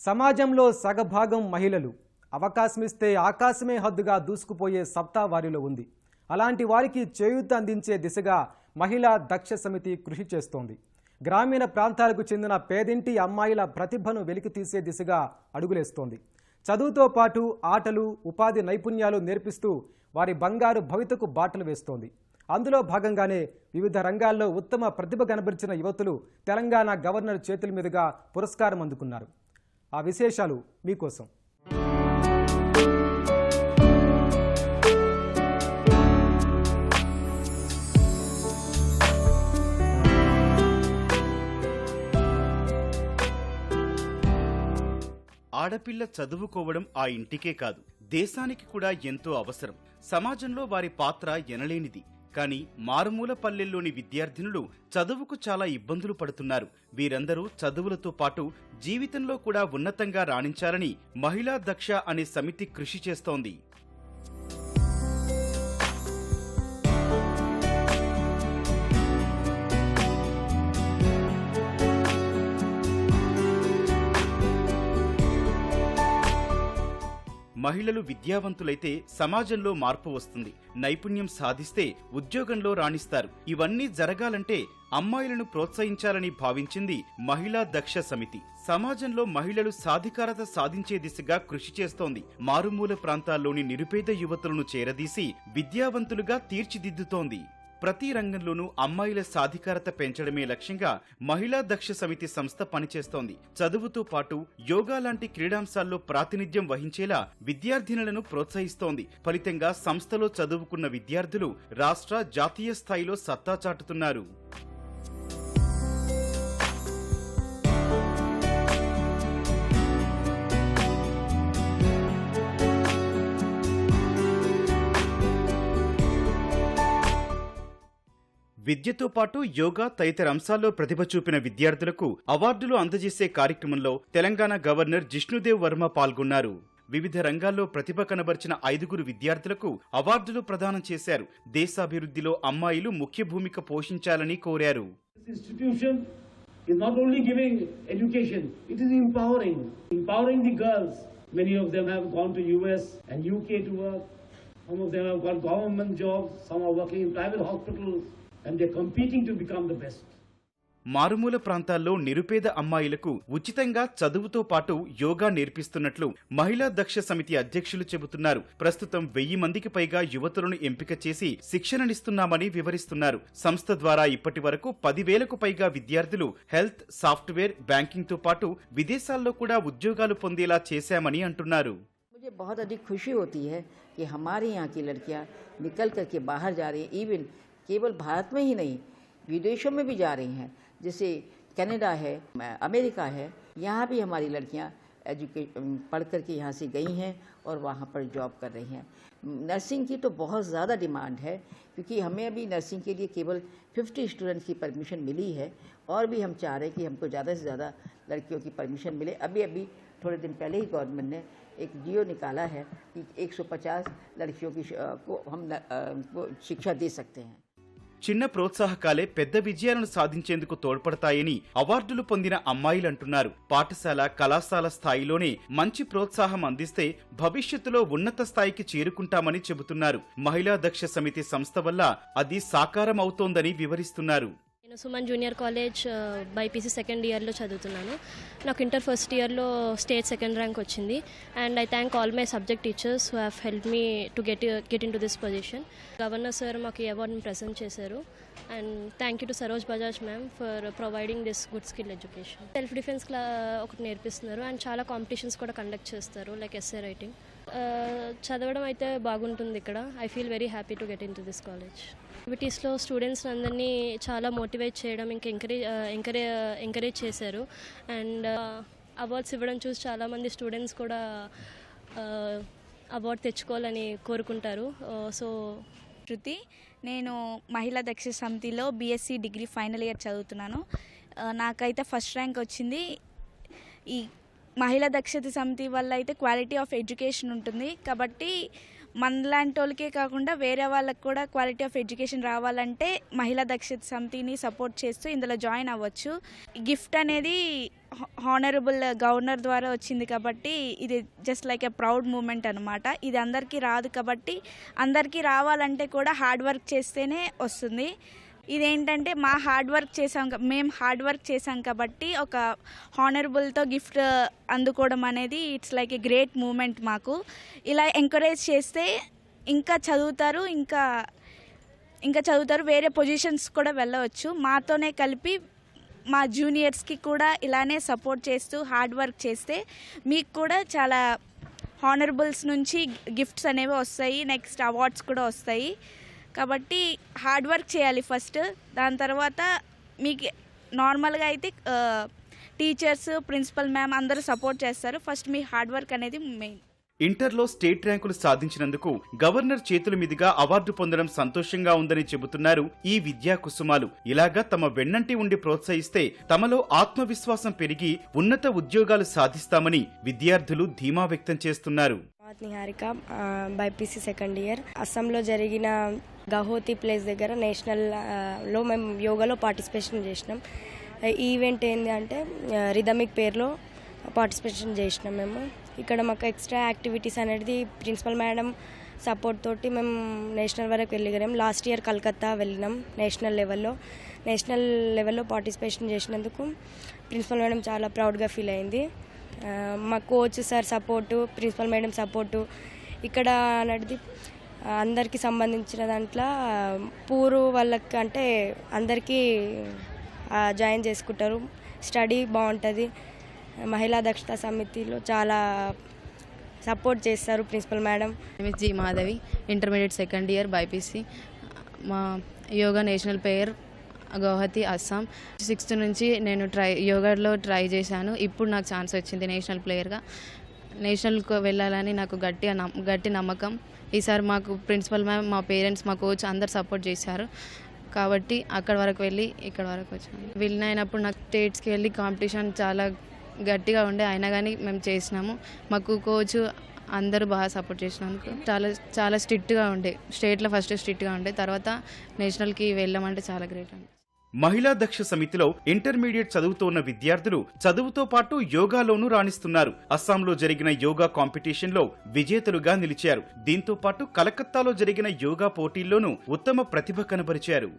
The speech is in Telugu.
సమాజంలో సగభాగం మహిళలు. అవకాశమిస్తే ఆకాశమే హద్దుగా దూసుకుపోయే సత్తా వారిలో ఉంది. అలాంటి వారికి చేయూత అందించే దిశగా మహిళా దక్ష సమితి కృషి చేస్తోంది. గ్రామీణ ప్రాంతాలకు చెందిన పేదింటి అమ్మాయిల ప్రతిభను వెలికితీసే దిశగా అడుగులేస్తోంది. చదువుతో పాటు ఆటలు, ఉపాధి నైపుణ్యాలు నేర్పిస్తూ వారి బంగారు భవితకు బాటలు వేస్తోంది. అందులో భాగంగానే వివిధ రంగాల్లో ఉత్తమ ప్రతిభ కనబరిచిన యువతులు తెలంగాణ గవర్నర్ చేతుల మీదుగా పురస్కారం అందుకున్నారు. ఆ విశేషాలు మీకోసం. ఆడపిల్ల చదువుకోవడం ఆ ఇంటికే కాదు, దేశానికి కూడా ఎంతో అవసరం. సమాజంలో వారి పాత్ర ఎనలేనిది. కానీ మారుమూల పల్లెల్లోని విద్యార్థినులు చదువుకు చాలా ఇబ్బందులు పడుతున్నారు. వీరందరూ చదువులతో పాటు జీవితంలో కూడా ఉన్నతంగా రాణించాలని మహిళా దక్ష అనే సమితి కృషి చేస్తోంది. మహిళలు విద్యావంతులైతే సమాజంలో మార్పు వస్తుంది. నైపుణ్యం సాధిస్తే ఉద్యోగంలో రాణిస్తారు. ఇవన్నీ జరగాలంటే అమ్మాయిలను ప్రోత్సహించాలని భావించింది మహిళా దక్ష సమితి. సమాజంలో మహిళలు సాధికారత సాధించే దిశగా కృషి చేస్తోంది. మారుమూల ప్రాంతాల్లోని నిరుపేద యువతులను చేరదీసి విద్యావంతులుగా తీర్చిదిద్దుతోంది. ప్రతి రంగంలోనూ అమ్మాయిల సాధికారత పెంచడమే లక్ష్యంగా మహిళా దక్ష సమితి సంస్థ పనిచేస్తోంది. చదువుతో పాటు యోగా లాంటి క్రీడాంశాల్లో ప్రాతినిధ్యం వహించేలా విద్యార్థినులను ప్రోత్సహిస్తోంది. ఫలితంగా సంస్థలో చదువుకున్న విద్యార్థులు రాష్ట్ర, జాతీయ స్థాయిలో సత్తా చాటుతున్నారు. విద్యతో పాటు యోగా తదితర అంశాల్లో ప్రతిభ చూపిన విద్యార్థులకు అవార్డులు అందజేసే కార్యక్రమంలో తెలంగాణ గవర్నర్ జిష్ణుదేవ్ వర్మ పాల్గొన్నారు. వివిధ రంగాల్లో ప్రతిభ కనబర్చిన 5 విద్యార్థులకు అవార్డులు ప్రదానం చేశారు. దేశాభివృద్ధిలో అమ్మాయిలు ముఖ్య భూమిక పోషించాలని కోరారు. And they're competing to become the best. మారుమూల ప్రాంతాల్లో నిరుపేద అమ్మాయిలకు ఉచితంగా చదువుతో పాటు యోగా నేర్పిస్తున్నట్లు మహిళా దక్ష సమితి అధ్యక్షులు చెబుతున్నారు. ప్రస్తుతం 1000 మందికి పైగా యువతులను ఎంపిక చేసి శిక్షణనిస్తున్నామని వివరిస్తున్నారు. సంస్థ ద్వారా ఇప్పటి వరకు 10,000కు పైగా విద్యార్థులు హెల్త్, సాఫ్ట్వేర్, బ్యాంకింగ్ తో పాటు విదేశాల్లో కూడా ఉద్యోగాలు పొందేలా చేశామని అంటున్నారు. मुझे बहुत अधिक खुशी होती है कि हमारे यहाँ की लड़कियाँ निकल करके बाहर जा रही हैं. इवन केवल भारत में ही नहीं, विदेशों में भी जा रही हैं. जैसे कनाडा है, अमेरिका है, यहाँ भी हमारी लड़कियाँ पढ़ करके यहाँ से गई हैं और वहाँ पर जॉब कर रही हैं. नर्सिंग की तो बहुत ज़्यादा डिमांड है, क्योंकि हमें अभी नर्सिंग के लिए केवल 50 स्टूडेंट्स की परमिशन मिली है और भी हम चाह रहे हैं कि हमको ज़्यादा से ज़्यादा लड़कियों की परमिशन मिले. अभी थोड़े दिन पहले ही गवर्नमेंट ने एक जियो निकाला है कि 150 लड़कियों की को हम शिक्षा दे सकते हैं. చిన్న ప్రోత్సాహకాలే పెద్ద విజయాలను సాధించేందుకు తోడ్పడతాయని అవార్డులు పొందిన అమ్మాయిలంటున్నారు. పాఠశాల, కళాశాల స్థాయిలోనే మంచి ప్రోత్సాహం అందిస్తే భవిష్యత్తులో ఉన్నత స్థాయికి చేరుకుంటామని చెబుతున్నారు. మహిళా దక్ష సమితి సంస్థ వల్ల అది సాకారం అవుతోందని వివరిస్తున్నారు. నేను Suman junior college BiPC second ఇయర్లో చదువుతున్నాను. నాకు ఇంటర్ ఫస్ట్ ఇయర్లో స్టేట్ సెకండ్ ర్యాంక్ వచ్చింది. And I thank all my subject teachers who have help me to get in to this position. Governor sir మాకు ఈ అవార్డుని ప్రజెంట్ చేశారు. And thank you to Saroj Bajaj ma'am for providing this good skill education. Self defence ఒకటి నేర్పిస్తున్నారు అండ్ చాలా కాంపిటీషన్స్ కూడా కండక్ట్ చేస్తారు, లైక్ ఎస్ఏ రైటింగ్. చదవడం అయితే బాగుంటుంది ఇక్కడ. I feel very happy to get in to this college. యాక్టివిటీస్లో స్టూడెంట్స్ అందరినీ చాలా మోటివేట్ చేయడం, ఇంకా ఎంకరేజ్ చేశారు. అండ్ అవార్డ్స్ ఇవ్వడం చూసి చాలామంది స్టూడెంట్స్ కూడా అవార్డు తెచ్చుకోవాలని కోరుకుంటారు. సో శృతి, నేను మహిళా దక్ష సమితిలో బీఎస్సీ డిగ్రీ ఫైనల్ ఇయర్ చదువుతున్నాను. నాకైతే ఫస్ట్ ర్యాంక్ వచ్చింది. ఈ మహిళా దక్షత సమితి వల్ల అయితే క్వాలిటీ ఆఫ్ ఎడ్యుకేషన్ ఉంటుంది, కాబట్టి మనలాంటి వాళ్ళకే కాకుండా వేరే వాళ్ళకి కూడా క్వాలిటీ ఆఫ్ ఎడ్యుకేషన్ రావాలంటే మహిళా దక్షత సమితిని సపోర్ట్ చేస్తూ ఇందులో జాయిన్ అవ్వచ్చు. గిఫ్ట్ అనేది హానరబుల్ గవర్నర్ ద్వారా వచ్చింది కాబట్టి ఇది just like a proud moment అనమాట. ఇది అందరికీ రాదు కాబట్టి అందరికీ రావాలంటే కూడా హార్డ్ వర్క్ చేస్తేనే వస్తుంది. ఇదేంటంటే మేము హార్డ్ వర్క్ చేసాం కాబట్టి ఒక హానరబుల్తో గిఫ్ట్ అందుకోవడం అనేది it's like a great moment. మాకు ఇలా ఎంకరేజ్ చేస్తే ఇంకా చదువుతారు, ఇంకా చదువుతారు, వేరే పొజిషన్స్ కూడా వెళ్ళవచ్చు. మాతోనే కలిపి మా జూనియర్స్కి కూడా ఇలానే సపోర్ట్ చేస్తూ హార్డ్ వర్క్ చేస్తే మీకు కూడా చాలా హానరబుల్స్ నుంచి గిఫ్ట్స్ అనేవి వస్తాయి, నెక్స్ట్ అవార్డ్స్ కూడా వస్తాయి. కాబట్టి హార్డ్ వర్క్ చేయాలి ఫస్ట్. దాని తర్వాత మీకు నార్మల్గా అయితే టీచర్స్, ప్రిన్సిపల్ మ్యామ్ అందరూ సపోర్ట్ చేస్తారు. ఫస్ట్ మీ హార్డ్ వర్క్ అనేది మెయిన్. ఇంటర్లో స్టేట్ ర్యాంకులు సాధించినందుకు గవర్నర్ చేతుల మీదుగా అవార్డు పొందడం సంతోషంగా ఉందని చెబుతున్నారు ఈ విద్యా కుసుమాలు. ఇలాగా తమ వెన్నంటి ఉండి ప్రోత్సహిస్తే తమలో ఆత్మవిశ్వాసం పెరిగి ఉన్నత ఉద్యోగాలు సాధిస్తామని విద్యార్థులు ధీమా వ్యక్తం చేస్తున్నారు. Niharika, BiPC second year. అస్సాంలో జరిగిన గహోతి ప్లేస్ దగ్గర నేషనల్లో మేము యోగాలో పార్టిసిపేషన్ చేసినాం. ఈవెంట్ ఏంటి అంటే రిథమిక్ పేరులో పార్టిసిపేషన్ చేసినాం మేము. ఇక్కడ మాకు ఎక్స్ట్రా యాక్టివిటీస్ అనేది ప్రిన్సిపల్ మేడం సపోర్ట్ తోటి మేము నేషనల్ వరకు వెళ్ళినాం. లాస్ట్ ఇయర్ కలకత్తా వెళ్ళినాం. నేషనల్ లెవెల్లో పార్టిసిపేషన్ చేసినందుకు ప్రిన్సిపల్ మేడం చాలా ప్రౌడ్గా ఫీల్ అయింది. మా coach sir support, principal madam support ఇక్కడ అనేది అందరికీ సంబంధించిన దాంట్లో పూరు వాళ్ళకి అంటే అందరికీ జాయిన్ చేసుకుంటారు. స్టడీ బాగుంటుంది. మహిళా దక్షత సమితిలో చాలా సపోర్ట్ చేస్తారు principal madam. G Madhavi, intermediate second year BiPC. మా yoga national player Guwahati, Assam. 6th నుంచి నేను యోగాలో ట్రై చేశాను. ఇప్పుడు నాకు ఛాన్స్ వచ్చింది నేషనల్ ప్లేయర్గా. నేషనల్కు వెళ్ళాలని నాకు గట్టి నమ్మకం. ఈసారి మాకు ప్రిన్సిపల్ మ్యామ్, మా పేరెంట్స్, మా కోచ్ అందరు సపోర్ట్ చేశారు కాబట్టి అక్కడ వరకు వెళ్ళి ఇక్కడ వరకు వచ్చాను. విన్ అయినప్పుడు నాకు స్టేట్స్కి వెళ్ళి కాంపిటీషన్ చాలా గట్టిగా ఉండే, అయినా కానీ మేము చేసినాము. మాకు కోచ్ అందరూ బాగా సపోర్ట్ చేసినందుకు చాలా స్ట్రిక్ట్గా ఉండే. స్టేట్లో ఫస్ట్ స్ట్రిక్ట్గా ఉండే, తర్వాత నేషనల్కి వెళ్ళామంటే చాలా గ్రేట్ అండి. మహిళా దక్ష సమితిలో ఇంటర్మీడియట్ చదువుతూ ఉన్న విద్యార్థులు చదువుతో పాటు యోగాలోనూ రాణిస్తున్నారు. అస్సాంలో జరిగిన యోగా కాంపిటీషన్లో విజేతలుగా నిలిచారు. దీంతో పాటు కలకత్తాలో జరిగిన యోగా పోటీల్లోనూ ఉత్తమ ప్రతిభ కనబరిచారు.